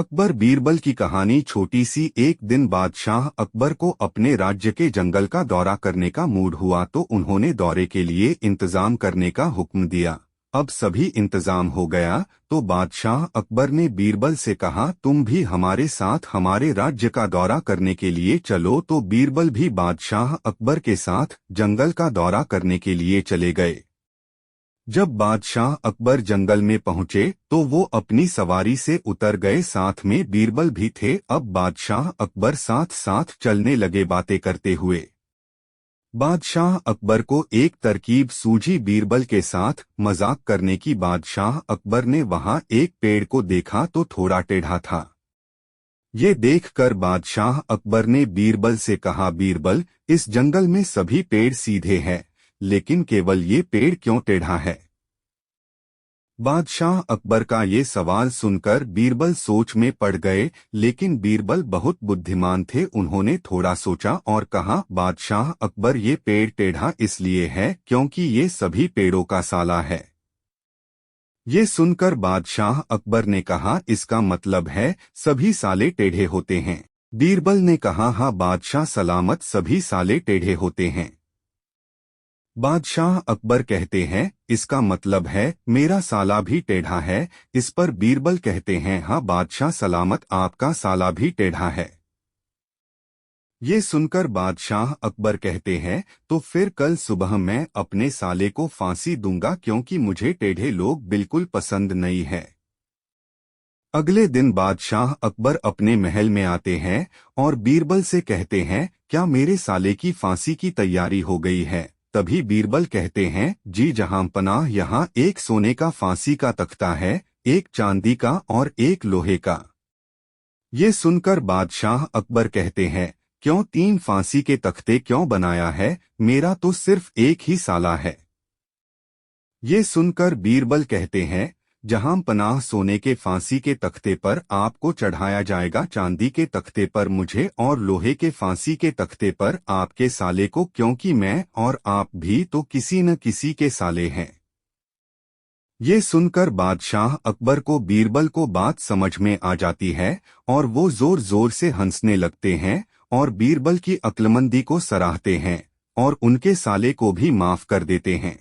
अकबर बीरबल की कहानी छोटी सी। एक दिन बादशाह अकबर को अपने राज्य के जंगल का दौरा करने का मूड हुआ तो उन्होंने दौरे के लिए इंतजाम करने का हुक्म दिया। अब सभी इंतजाम हो गया तो बादशाह अकबर ने बीरबल से कहा, तुम भी हमारे साथ हमारे राज्य का दौरा करने के लिए चलो। तो बीरबल भी बादशाह अकबर के साथ जंगल का दौरा करने के लिए चले गए। जब बादशाह अकबर जंगल में पहुंचे तो वो अपनी सवारी से उतर गए, साथ में बीरबल भी थे। अब बादशाह अकबर साथ साथ चलने लगे बातें करते हुए। बादशाह अकबर को एक तरकीब सूझी बीरबल के साथ मजाक करने की। बादशाह अकबर ने वहां एक पेड़ को देखा तो थोड़ा टेढ़ा था। ये देखकर बादशाह अकबर ने बीरबल से कहा, बीरबल, इस जंगल में सभी पेड़ सीधे हैं, लेकिन केवल ये पेड़ क्यों टेढ़ा है? बादशाह अकबर का ये सवाल सुनकर बीरबल सोच में पड़ गए, लेकिन बीरबल बहुत बुद्धिमान थे। उन्होंने थोड़ा सोचा और कहा, बादशाह अकबर, ये पेड़ टेढ़ा इसलिए है क्योंकि ये सभी पेड़ों का साला है। ये सुनकर बादशाह अकबर ने कहा, इसका मतलब है सभी साले टेढ़े होते हैं। बीरबल ने कहा, हाँ बादशाह सलामत, सभी साले टेढ़े होते हैं। बादशाह अकबर कहते हैं, इसका मतलब है मेरा साला भी टेढ़ा है। इस पर बीरबल कहते हैं, हाँ बादशाह सलामत, आपका साला भी टेढ़ा है। ये सुनकर बादशाह अकबर कहते हैं, तो फिर कल सुबह मैं अपने साले को फांसी दूंगा क्योंकि मुझे टेढ़े लोग बिल्कुल पसंद नहीं है। अगले दिन बादशाह अकबर अपने महल में आते हैं और बीरबल से कहते हैं, क्या मेरे साले की फांसी की तैयारी हो गई है? तभी बीरबल कहते हैं, जी जहांपनाह, यहाँ एक सोने का फांसी का तख्ता है, एक चांदी का और एक लोहे का। ये सुनकर बादशाह अकबर कहते हैं, क्यों 3 फांसी के तख्ते क्यों बनाया है? मेरा तो सिर्फ एक ही साला है। ये सुनकर बीरबल कहते हैं, जहां पनाह, सोने के फांसी के तख्ते पर आपको चढ़ाया जाएगा चांदी के तख्ते पर मुझे, और लोहे के फांसी के तख्ते पर आपके साले को, क्योंकि मैं और आप भी तो किसी न किसी के साले हैं। ये सुनकर बादशाह अकबर को बीरबल को बात समझ में आ जाती है और वो जोर जोर से हंसने लगते हैं और बीरबल की अक्लमंदी को सराहते हैं और उनके साले को भी माफ कर देते हैं।